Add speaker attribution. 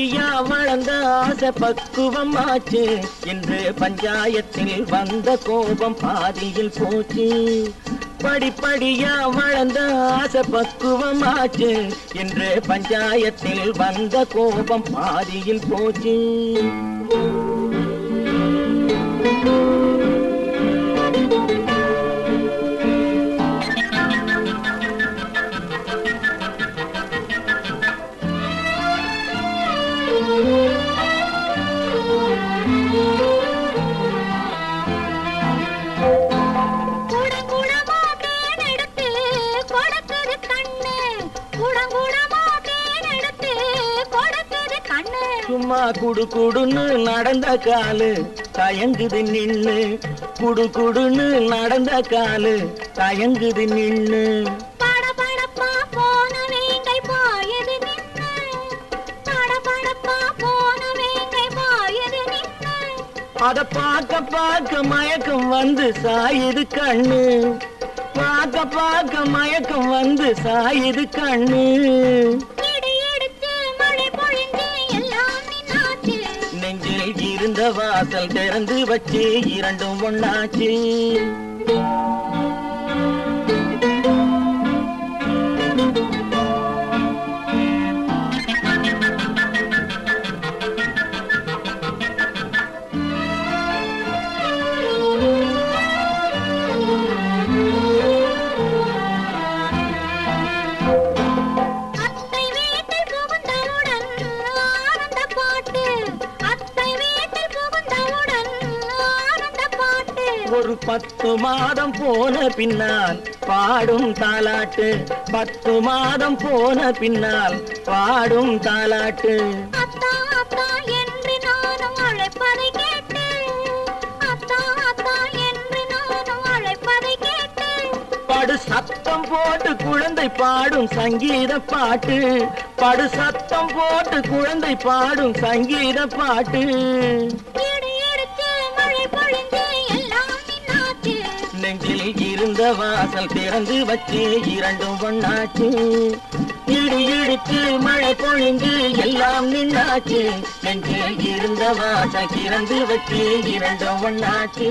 Speaker 1: படிப்படியா வளர்ந்த ஆசை பக்குவம் ஆச்சு. இன்று பஞ்சாயத்தில் வந்த கோபம் பாதியில் போச்சு. படிப்படியா வளர்ந்த ஆசை பக்குவம் ஆச்சு. இன்று பஞ்சாயத்தில் வந்த கோபம் பாதியில் போச்சு. சும்மா குடு குடுன்னு நடந்த காலு தயங்குது நின்னு. குடு குடுன்னு நடந்த காலு தயங்குது நின்னு. அத பார்க்க பார்க்க மயக்கம் வந்து சாயுது கண்ணு. பார்க்க பார்க்க மயக்கம் வந்து சாயுது கண்ணு. நெஞ்சில் இருந்த வாசல் திறந்து வச்சு இரண்டும் ஒண்ணாச்சு. ஒரு 10 மாதம் போன பின்னால் பாடும் தாலாட்டு. 10 மாதம் போன பின்னால் பாடும் தாலாட்டு. படு சத்தம் போட்டு குழந்தை பாடும் சங்கீத பாட்டு. படு சத்தம் போட்டு குழந்தை பாடும் சங்கீத பாட்டு. நெஞ்சில் இருந்த வாசல் திறந்து வச்சு இரண்டும் ஒண்ணாச்சு. இடி இடித்து மழை பொழிந்து எல்லாம் நின்னாச்சு. நெஞ்சில் இருந்த வாசல் திறந்து வச்சு இரண்டும் ஒண்ணாச்சு.